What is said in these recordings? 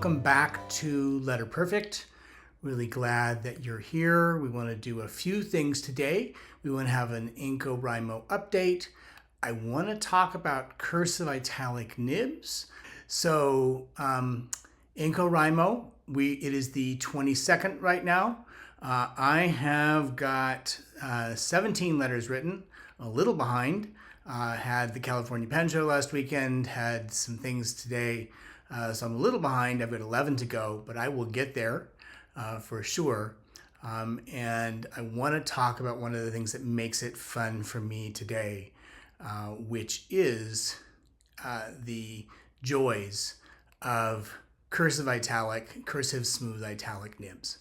Welcome back to Letter Perfect. Really glad that you're here. We want to do a few things today. We want to have an INCOWRIMO update. I want to talk about cursive italic nibs. So INCOWRIMO, it is the 22nd right now. I have got 17 letters written, a little behind. Had the California Pen Show last weekend, had some things today, so I'm a little behind. I've got 11 to go, but I will get there for sure. And I want to talk about one of the things that makes it fun for me today, which is the joys of cursive smooth italic nibs.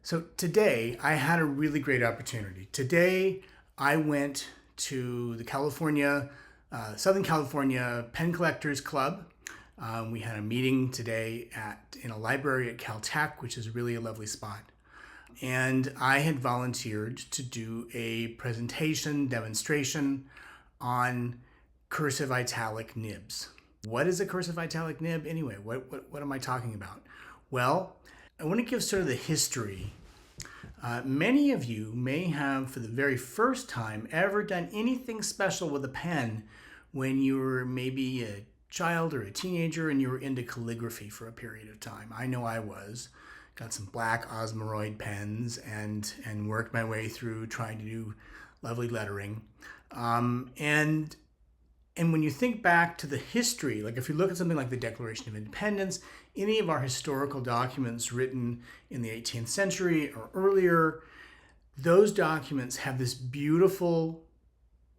So today I had a really great opportunity. Today I went to the Southern California Pen Collectors Club. We had a meeting today in a library at Caltech, which is really a lovely spot. And I had volunteered to do a presentation demonstration on cursive italic nibs. What is a cursive italic nib anyway? What am I talking about? Well, I want to give sort of the history. Many of you may have, for the very first time, ever done anything special with a pen when you were maybe a child or a teenager and you were into calligraphy for a period of time. I know I was. Got some black Osmoroid pens and worked my way through trying to do lovely lettering. And when you think back to the history, like if you look at something like the Declaration of Independence, any of our historical documents written in the 18th century or earlier, those documents have this beautiful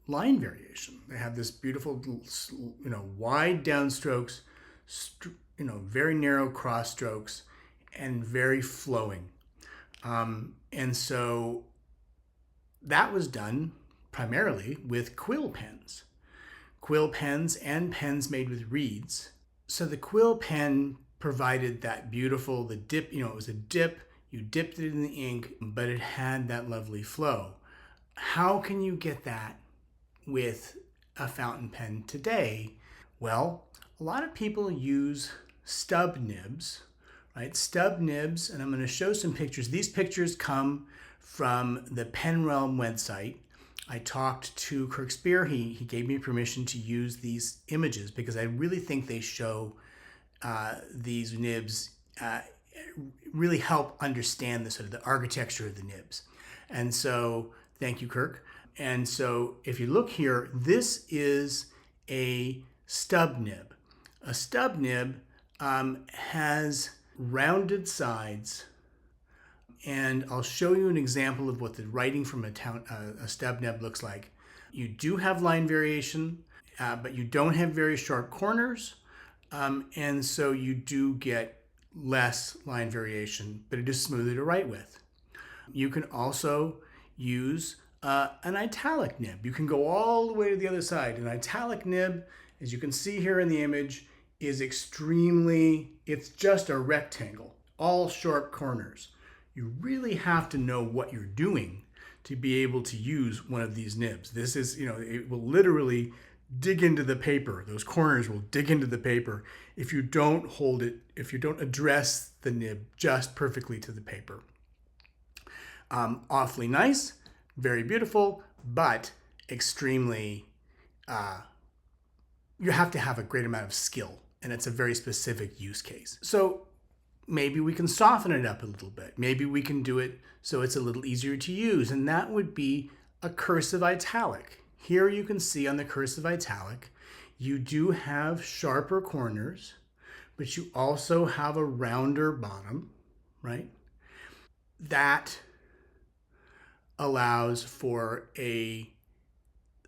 line variation. They have this beautiful, wide downstrokes, very narrow cross strokes, and very flowing. And so that was done primarily with quill pens. Quill pens and pens made with reeds. So the quill pen provided that beautiful, the dip, it was a dip, you dipped it in the ink, but it had that lovely flow. How can you get that with a fountain pen today? Well, a lot of people use stub nibs, right? Stub nibs, and I'm going to show some pictures. These pictures come from the Pen Realm website. I talked to Kirk Spear. He gave me permission to use these images because I really think they show these nibs really help understand the sort of the architecture of the nibs. And so thank you, Kirk. And so if you look here, this is a stub nib. A stub nib has rounded sides, and I'll show you an example of what the writing from a stub nib looks like. You do have line variation, but you don't have very sharp corners, and so you do get less line variation, but it is smoother to write with. You can also use an italic nib. You can go all the way to the other side. An italic nib, as you can see here in the image, is it's just a rectangle, all sharp corners. You really have to know what you're doing to be able to use one of these nibs. This is, it will literally dig into the paper. Those corners will dig into the paper if you don't hold it, if you don't address the nib just perfectly to the paper. Awfully nice, very beautiful, but extremely, you have to have a great amount of skill, and it's a very specific use case. So maybe we can soften it up a little bit. Maybe we can do it so it's a little easier to use, and that would be a cursive italic. Here you can see on the cursive italic, you do have sharper corners, but you also have a rounder bottom, right? That allows for a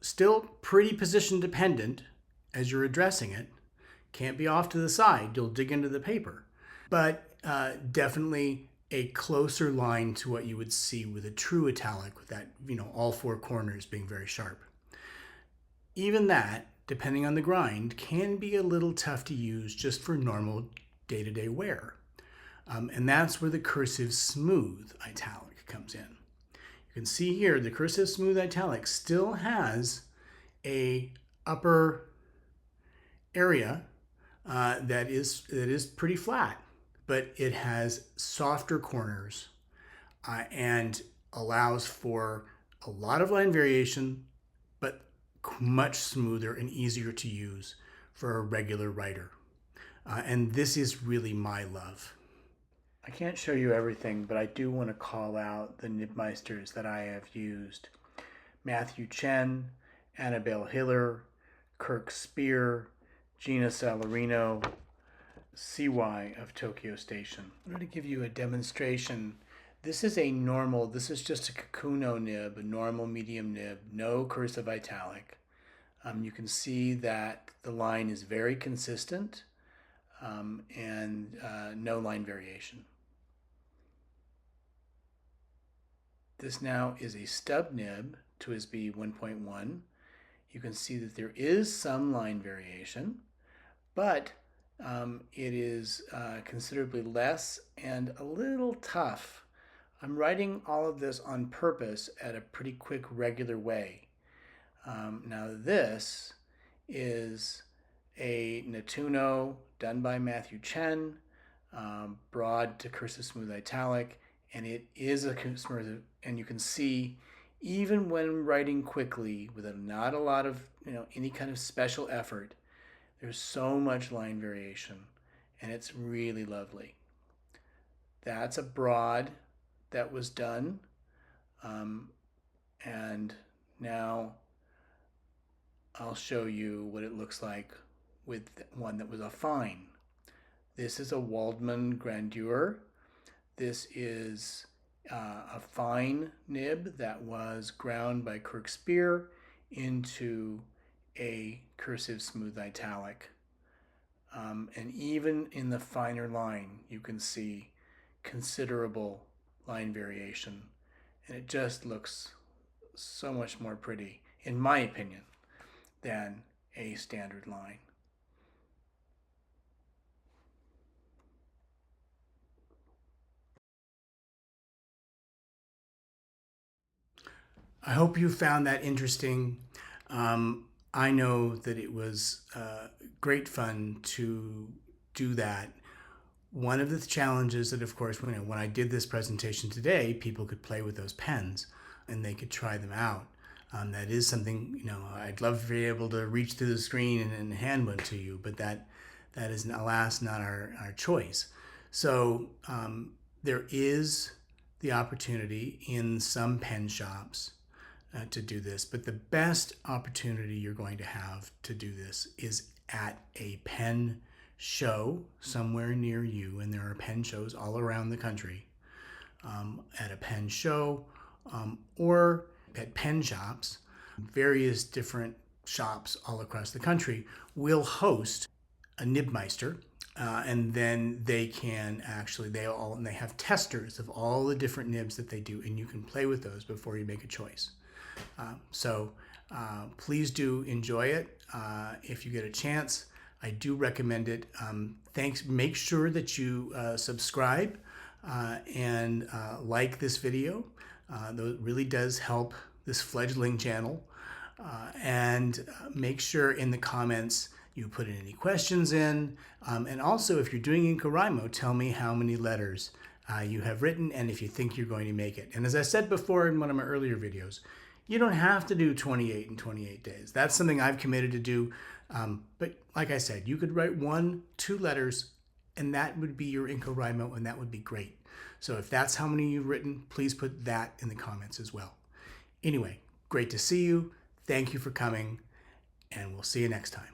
still pretty position dependent as you're addressing it. Can't be off to the side, you'll dig into the paper. But definitely a closer line to what you would see with a true italic, with that, all four corners being very sharp. Even that, depending on the grind, can be a little tough to use just for normal day-to-day wear. And that's where the cursive smooth italic comes in. You can see here the cursive smooth italic still has a upper area that is pretty flat. but it has softer corners and allows for a lot of line variation, but much smoother and easier to use for a regular writer. And this is really my love. I can't show you everything, but I do want to call out the nib meisters that I have used. Matthew Chen, Annabelle Hiller, Kirk Spear, Gina Salarino, CY of Tokyo Station. I'm going to give you a demonstration. This is just a Kakuno nib, a normal medium nib, no cursive italic. You can see that the line is very consistent and no line variation. This now is a stub nib, TWSBI 1.1. You can see that there is some line variation, but it is considerably less and a little tough. I'm writing all of this on purpose at a pretty quick, regular way. Now this is a Natuno done by Matthew Chen, broad to Cursive Smooth Italic, and it is a smooth, and you can see even when writing quickly with not a lot of any kind of special effort, there's so much line variation, and it's really lovely. That's a broad that was done, and now I'll show you what it looks like with one that was a fine. This is a Waldman Grandeur. This is a fine nib that was ground by Kirk Spear into a Cursive Smooth Italic. And even in the finer line, you can see considerable line variation. And it just looks so much more pretty, in my opinion, than a standard line. I hope you found that interesting. I know that it was great fun to do that. One of the challenges that, of course, when I did this presentation today, people could play with those pens and they could try them out. That is something, I'd love to be able to reach through the screen and hand one to you, but that is, alas, not our choice. So there is the opportunity in some pen shops to do this, but the best opportunity you're going to have to do this is at a pen show somewhere near you, and there are pen shows all around the country. At a pen show or at pen shops, various different shops all across the country will host a nibmeister, and then they can actually they have testers of all the different nibs that they do, and you can play with those before you make a choice. So please do enjoy it if you get a chance. I do recommend it. Thanks. Make sure that you subscribe and like this video. That really does help this fledgling channel. And make sure in the comments you put in any questions in. And also, if you're doing INCOWRIMO, tell me how many letters you have written and if you think you're going to make it. And as I said before in one of my earlier videos, you don't have to do 28 in 28 days. That's something I've committed to do. But like I said, you could write 1-2 letters, and that would be your INCOWRIMO, and that would be great. So if that's how many you've written, please put that in the comments as well. Anyway, great to see you. Thank you for coming, and we'll see you next time.